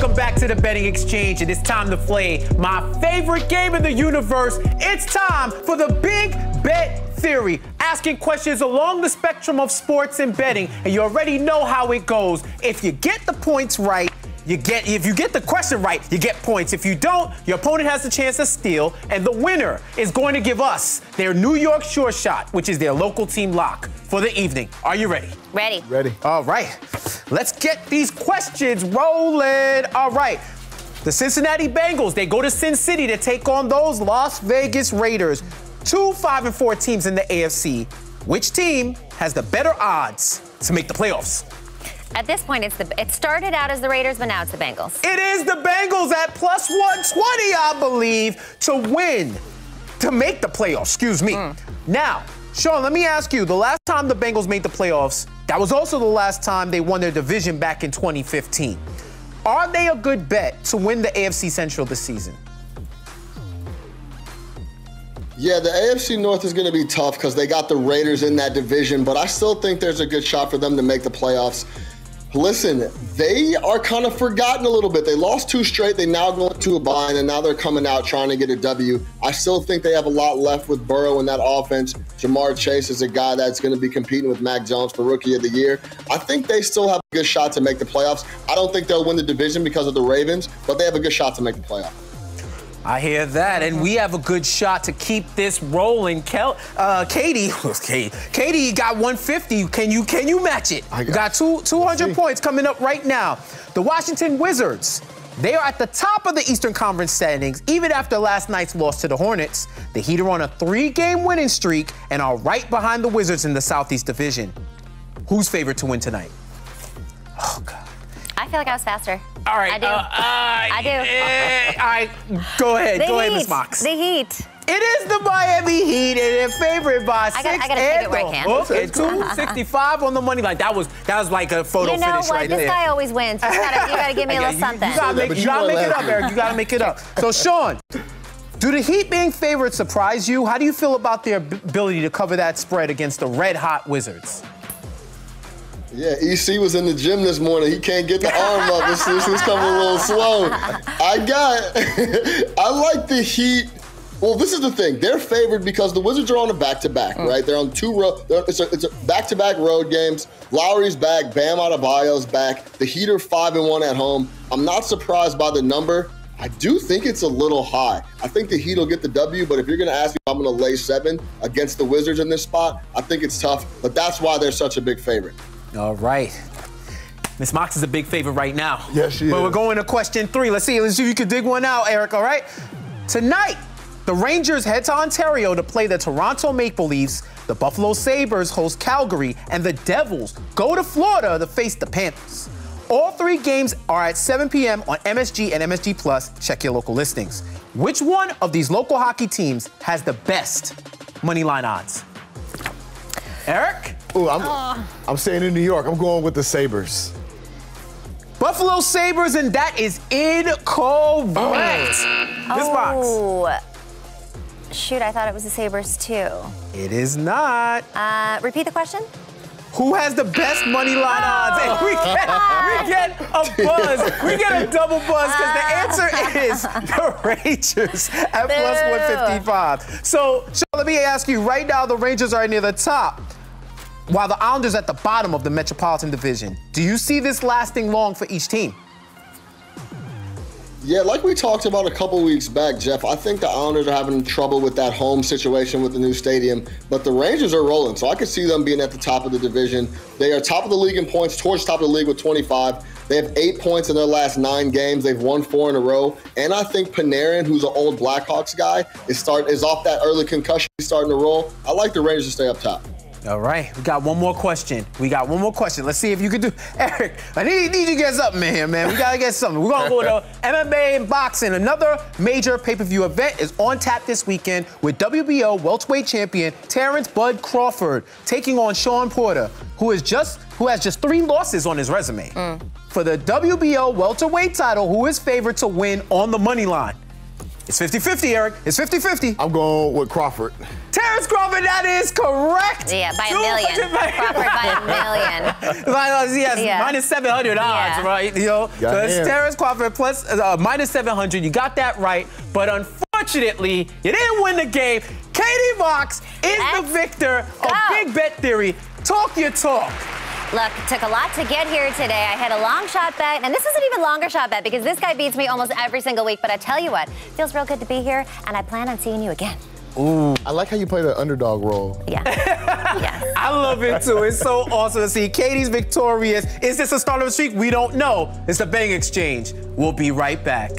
Welcome back to the Betting Exchange, and it's time to play my favorite game in the universe. It's time for the Big Bet Theory, asking questions along the spectrum of sports and betting, and you already know how it goes. If you get the points right, if you get the question right, you get points. If you don't, your opponent has the chance to steal, and the winner is going to give us their New York Sure Shot, which is their local team lock for the evening. Are you ready? Ready. Ready. All right. Let's get these questions rolling. All right. The Cincinnati Bengals, they go to Sin City to take on those Las Vegas Raiders. 2 5-4 teams in the AFC. Which team has the better odds to make the playoffs? At this point, it started out as the Raiders, but now it's the Bengals. It is the Bengals at plus 120, I believe, to make the playoffs. Excuse me. Now, Sean, let me ask you, the last time the Bengals made the playoffs, that was also the last time they won their division back in 2015. Are they a good bet to win the AFC Central this season? Yeah, the AFC North is going to be tough because they got the Raiders in that division, but I still think there's a good shot for them to make the playoffs. Listen, they are kind of forgotten a little bit. They lost 2 straight. They now go into a bye, and now they're coming out trying to get a W. I still think they have a lot left with Burrow in that offense. Jamar Chase is a guy that's going to be competing with Mac Jones for Rookie of the Year. I think they still have a good shot to make the playoffs. I don't think they'll win the division because of the Ravens, but they have a good shot to make the playoffs. I hear that, and we have a good shot to keep this rolling. Katie got 150. Can you match it? You got 200 points coming up right now. The Washington Wizards, they are at the top of the Eastern Conference standings, even after last night's loss to the Hornets. The Heat are on a 3-game winning streak and are right behind the Wizards in the Southeast Division. Who's favored to win tonight? Oh, God. I feel like I was faster. All right. I do. I do. All right, go ahead. Go ahead, Ms. Mox. The Heat. It is the Miami Heat, and they're favored by 6. I gotta take it where I can. Okay, 265 on the money line. That was like a photo finish right there. This guy always wins. You gotta give me a little something. You gotta make it up, Eric. You gotta make it up. So, Sean, do the Heat being favored surprise you? How do you feel about their ability to cover that spread against the red-hot Wizards? Yeah, EC was in the gym this morning. He can't get the arm up. It's coming a little slow. I like the Heat. Well, this is the thing. They're favored because the Wizards are on a back-to-back, right? They're on 2 road. It's a back-to-back road games. Lowry's back. Bam Adebayo's back. The Heat are 5-1 at home. I'm not surprised by the number. I do think it's a little high. I think the Heat will get the W, but if you're going to ask me if I'm going to lay 7 against the Wizards in this spot, I think it's tough. But that's why they're such a big favorite. All right. Miss Mox is a big favorite right now. Yes, she is. But we're going to question 3. Let's see if you can dig one out, Eric, all right? Tonight, the Rangers head to Ontario to play the Toronto Maple Leafs. The Buffalo Sabres host Calgary, and the Devils go to Florida to face the Panthers. All 3 games are at 7 p.m. on MSG and MSG Plus. Check your local listings. Which one of these local hockey teams has the best money line odds? Eric? Ooh, I'm staying in New York. I'm going with the Sabres. Buffalo Sabres, and that is incorrect. This box. Shoot, I thought it was the Sabres too. It is not. Repeat the question. Who has the best money line odds? And we get a buzz. We get a double buzz because the answer is the Rangers at plus 155. So, let me ask you, right now the Rangers are near the top, while the Islanders at the bottom of the Metropolitan Division. Do you see this lasting long for each team? Yeah, like we talked about a couple weeks back, Jeff, I think the Islanders are having trouble with that home situation with the new stadium, but the Rangers are rolling, so I could see them being at the top of the division. They are top of the league in points, towards the top of the league with 25. They have 8 points in their last 9 games. They've won 4 in a row, and I think Panarin, who's an old Blackhawks guy, is off that early concussion. He's starting to roll. I like the Rangers to stay up top. All right, we got one more question. Let's see if you can do. Eric, I need you to get something in here, man. We got to get something. We're going to go to MMA and boxing. Another major pay-per-view event is on tap this weekend with WBO welterweight champion Terrence Bud Crawford taking on Sean Porter, who has just 3 losses on his resume. For the WBO welterweight title, who is favored to win on the money line? It's 50-50, Eric. It's 50-50. I'm going with Crawford. Terrence Crawford, that is correct. Yeah, by a million. Crawford by a million. Yes, Yeah. minus 700 odds, right? You know, so it's Terrence Crawford plus minus 700. You got that right, but unfortunately, you didn't win the game. Katie Vox is the victor of Big Bet Theory. Talk your talk. Look, it took a lot to get here today. I had a long shot bet, and this isn't even longer shot bet because this guy beats me almost every single week. But I tell you what, feels real good to be here, and I plan on seeing you again. Ooh. I like how you play the underdog role. Yeah. Yes. I love it too. It's so awesome to see. Katie's victorious. Is this a start of a streak? We don't know. It's the Bang Exchange. We'll be right back.